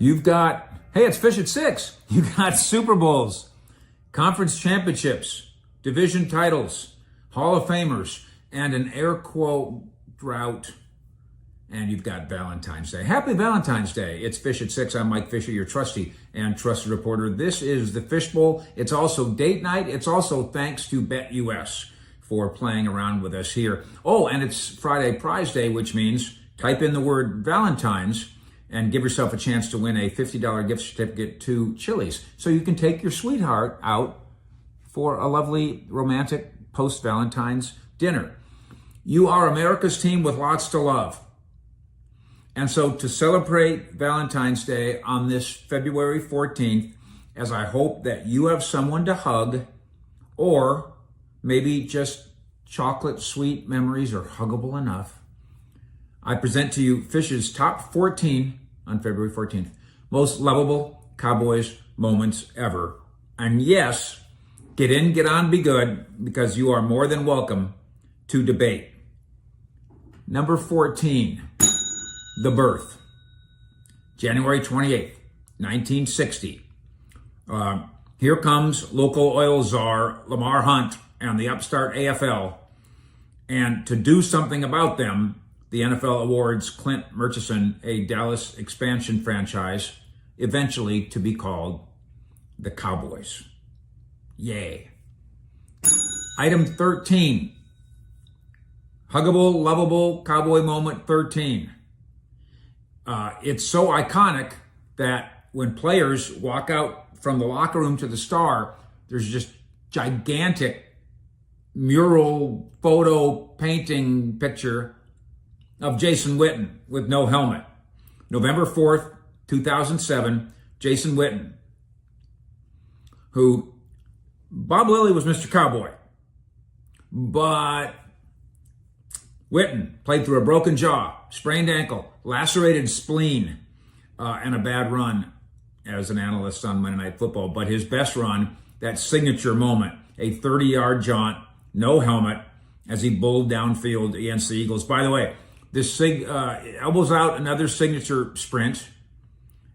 You've got, hey, it's Fish at 6. You've got Super Bowls, conference championships, division titles, Hall of Famers, and an air quote drought. And you've got Valentine's Day. Happy Valentine's Day. It's Fish at 6. I'm Mike Fisher, your trusty and trusted reporter. This is the Fish Bowl. It's also date night. It's also thanks to BetUS for playing around with us here. Oh, and it's Friday Prize Day, which means type in the word Valentine's and give yourself a chance to win a $50 gift certificate to Chili's. So you can take your sweetheart out for a lovely romantic post-Valentine's dinner. You are America's team with lots to love. And so to celebrate Valentine's Day on this February 14th, as I hope that you have someone to hug, or maybe just chocolate sweet memories are huggable enough, I present to you Fish's top 14 on February 14th, most lovable Cowboys moments ever. And yes, get in, get on, be good, because you are more than welcome to debate. Number 14. The birth, January 28th, 1960. Here comes local oil czar Lamar Hunt and the upstart AFL. And to do something about them, the NFL awards Clint Murchison a Dallas expansion franchise, eventually to be called the Cowboys. Yay. Item 13, huggable, lovable Cowboy moment 13. It's so iconic that when players walk out from the locker room to the star, there's just gigantic mural photo painting picture of Jason Witten with no helmet. November 4th, 2007, Jason Witten, who Bob Lilly was Mr. Cowboy, but Witten played through a broken jaw, sprained ankle, lacerated spleen, and a bad run as an analyst on Monday Night Football. But his best run, that signature moment, a 30-yard jaunt, no helmet, as he bowled downfield against the Eagles. By the way, this elbows out another signature sprint.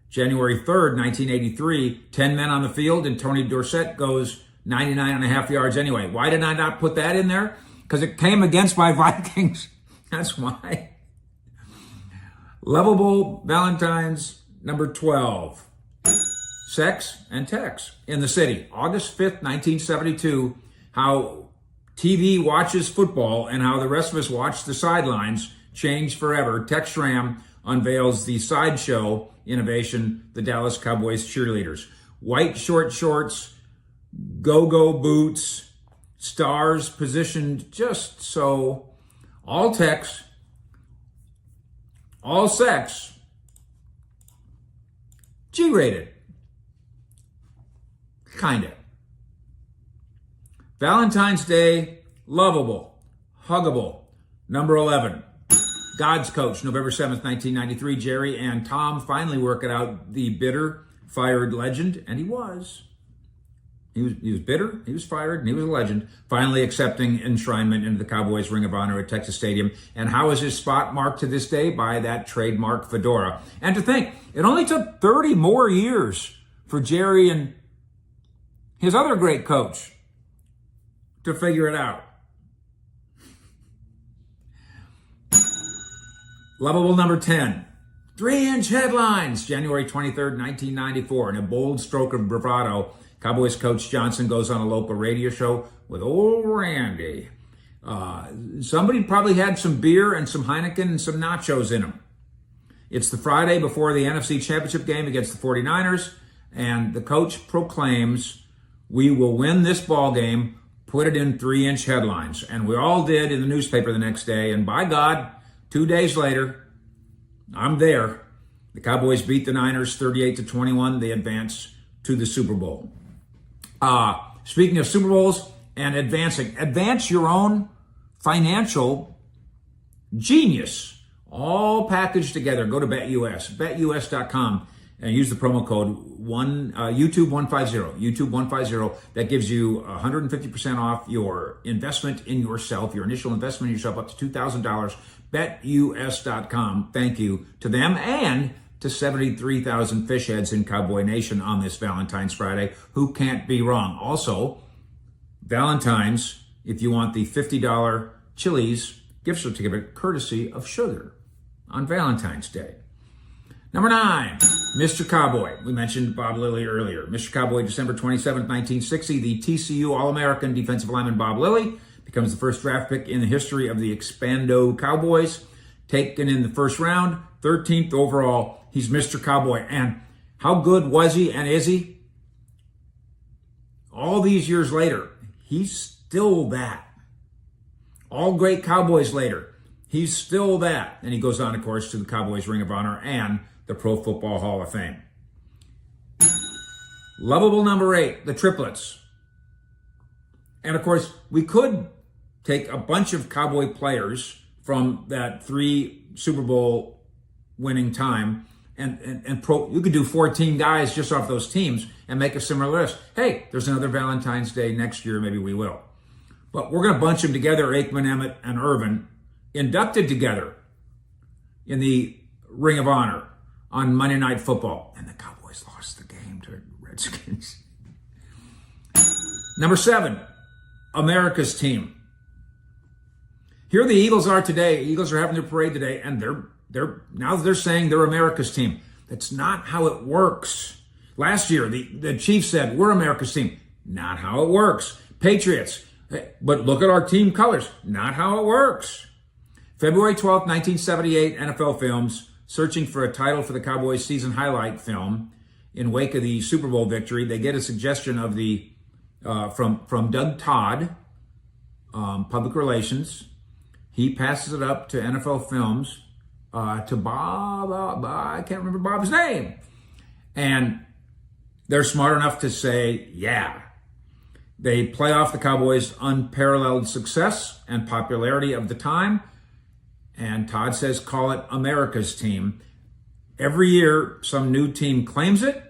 January 3rd, 1983, 10 men on the field, and Tony Dorsett goes 99.5 yards anyway. Why did I not put that in there? Because it came against my Vikings. That's why. Lovable Valentine's number 12. Sex and Text in the City. August 5th, 1972. How TV watches football and how the rest of us watch the sidelines changed forever. Tex Schramm unveils the sideshow innovation, the Dallas Cowboys cheerleaders. White short shorts, go-go boots, stars positioned just so, all text, all sex, G-rated. Kinda. Valentine's Day, lovable, huggable. Number 11, God's Coach, November 7th, 1993. Jerry and Tom finally work it out. The bitter, fired legend, and he was. He was bitter, he was fired, and he was a legend, finally accepting enshrinement into the Cowboys Ring of Honor at Texas Stadium. And how is his spot marked to this day? By that trademark fedora. And to think, it only took 30 more years for Jerry and his other great coach to figure it out. Lovable number 10. 3-inch headlines, January 23rd, 1994. In a bold stroke of bravado, Cowboys coach Johnson goes on a local radio show with old Randy. Somebody probably had some beer and some Heineken and some nachos in them. It's the Friday before the NFC Championship game against the 49ers, and the coach proclaims, "We will win this ball game, put it in 3-inch headlines." And we all did in the newspaper the next day, and by God, 2 days later, I'm there. The Cowboys beat the Niners 38-21. They advance to the Super Bowl. Speaking of Super Bowls and advance your own financial genius, all packaged together. Go to BetUS, BetUS.com, and use the promo code YouTube150. That gives you 150% off your investment in yourself, your initial investment in yourself, up to $2,000. BetUS.com. Thank you to them and to 73,000 fish heads in Cowboy Nation on this Valentine's Friday. Who can't be wrong? Also, Valentine's, if you want the $50 Chili's gift certificate courtesy of Sugar on Valentine's Day. Number 9, Mr. Cowboy. We mentioned Bob Lilly earlier. Mr. Cowboy, December 27th, 1960, the TCU All-American defensive lineman Bob Lilly becomes the first draft pick in the history of the Expando Cowboys. Taken in the first round, 13th overall. He's Mr. Cowboy. And how good was he and is he? All these years later, he's still that. All great Cowboys later, he's still that. And he goes on, of course, to the Cowboys Ring of Honor and the Pro Football Hall of Fame. Lovable number 8, the triplets. And of course, we could take a bunch of Cowboy players from that 3 Super Bowl winning time and you could do 14 guys just off those teams and make a similar list. Hey, there's another Valentine's Day next year, maybe we will. But we're going to bunch them together, Aikman, Emmett, and Irvin, inducted together in the Ring of Honor on Monday Night Football. And the Cowboys lost the game to the Redskins. Number 7, America's team. Here the Eagles are today. Eagles are having their parade today, and they're saying they're America's team. That's not how it works. Last year, the Chiefs said, we're America's team. Not how it works. Patriots, but look at our team colors. Not how it works. February 12th, 1978, NFL Films, searching for a title for the Cowboys season highlight film in wake of the Super Bowl victory. They get a suggestion of from Doug Todd, Public Relations. He passes it up to NFL Films, to Bob, I can't remember Bob's name. And they're smart enough to say, yeah. They play off the Cowboys' unparalleled success and popularity of the time. And Todd says, call it America's team. Every year, some new team claims it,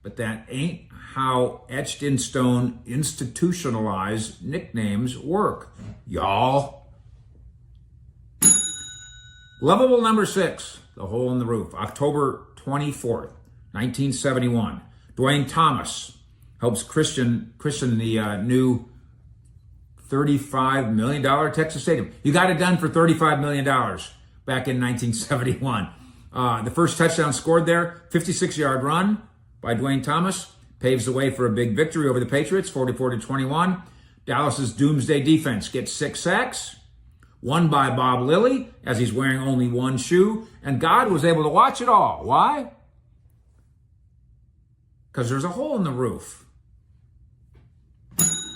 but that ain't how etched in stone, institutionalized nicknames work, y'all. Lovable number 6, the hole in the roof. October 24th, 1971. Dwayne Thomas helps christen the new $35 million Texas Stadium. You got it done for $35 million back in 1971. The first touchdown scored there, 56-yard run by Dwayne Thomas, paves the way for a big victory over the Patriots, 44-21. Dallas's doomsday defense gets 6 sacks. Won by Bob Lilly, as he's wearing only one shoe. And God was able to watch it all. Why? Because there's a hole in the roof.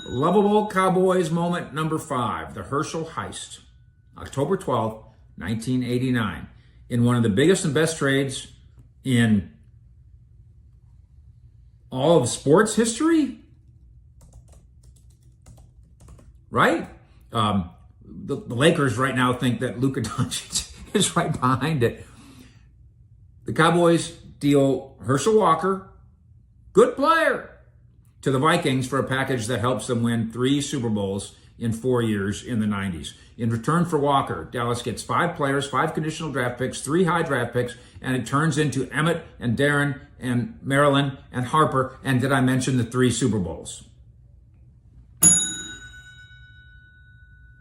Lovable Cowboys moment number 5, the Herschel heist. October 12th, 1989. In one of the biggest and best trades in all of sports history. Right? The Lakers right now think that Luka Doncic is right behind it. The Cowboys deal Herschel Walker, good player, to the Vikings for a package that helps them win 3 Super Bowls in 4 years in the 90s. In return for Walker, Dallas gets 5 players, 5 conditional draft picks, 3 high draft picks, and it turns into Emmett and Darren and Marilyn and Harper, and did I mention the 3 Super Bowls?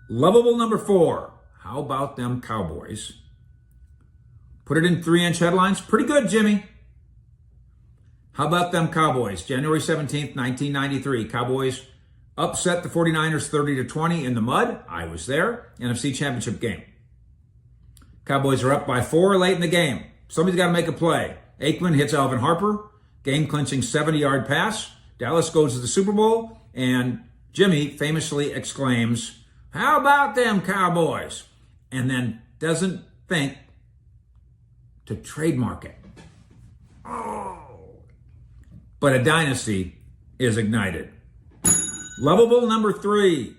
Lovable number 4. How about them Cowboys? Put it in 3-inch headlines. Pretty good, Jimmy. How about them Cowboys? January 17th, 1993. Cowboys upset the 49ers 30-20 in the mud. I was there. NFC Championship game. Cowboys are up by 4 late in the game. Somebody's got to make a play. Aikman hits Alvin Harper. Game-clinching 70-yard pass. Dallas goes to the Super Bowl. And Jimmy famously exclaims, how about them Cowboys? And then doesn't think to trademark it. Oh. But a dynasty is ignited. Lovable number 3.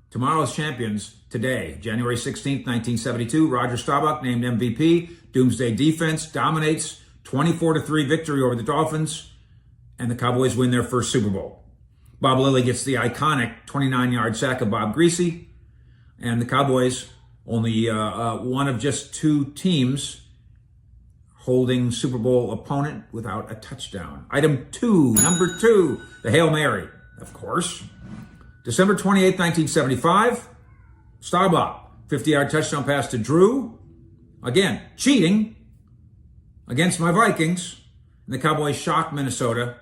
Tomorrow's champions today, January 16th, 1972. Roger Staubach named MVP. Doomsday defense dominates 24-3 victory over the Dolphins. And the Cowboys win their first Super Bowl. Bob Lilly gets the iconic 29-yard sack of Bob Greasy, and the Cowboys Only one of just two teams holding Super Bowl opponent without a touchdown. Item 2, number 2, the Hail Mary, of course. December 28th, 1975, Staubach, 50-yard touchdown pass to Drew. Again, cheating against my Vikings. And the Cowboys shocked Minnesota,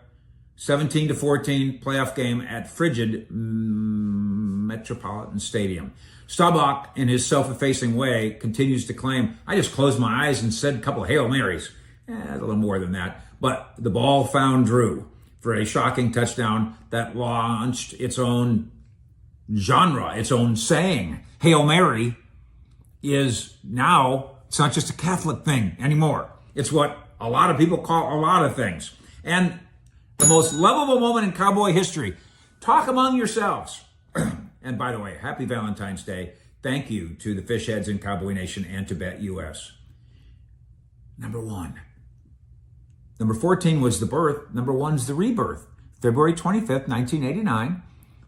17-14 playoff game at frigid Metropolitan Stadium. Staubach, in his self-effacing way, continues to claim, I just closed my eyes and said a couple of Hail Marys. A little more than that. But the ball found Drew for a shocking touchdown that launched its own genre, its own saying. Hail Mary is now, it's not just a Catholic thing anymore. It's what a lot of people call a lot of things. And the most lovable moment in Cowboy history. Talk among yourselves. And by the way, happy Valentine's Day. Thank you to the Fish Heads in Cowboy Nation and to Bet US. Number 1. Number 14 was the birth. Number 1's the rebirth. February 25th, 1989.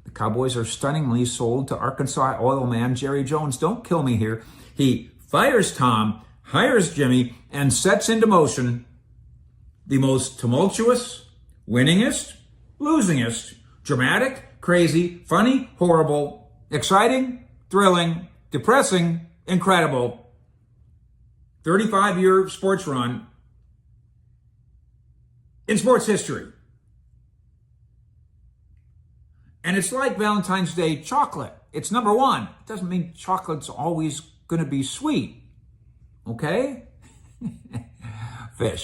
The Cowboys are stunningly sold to Arkansas oil man Jerry Jones. Don't kill me here. He fires Tom, hires Jimmy, and sets into motion the most tumultuous, winningest, losingest, dramatic, crazy, funny, horrible, exciting, thrilling, depressing, incredible 35-year sports run in sports history. And it's like Valentine's Day chocolate. It's number 1. It doesn't mean chocolate's always going to be sweet. Okay? Fish.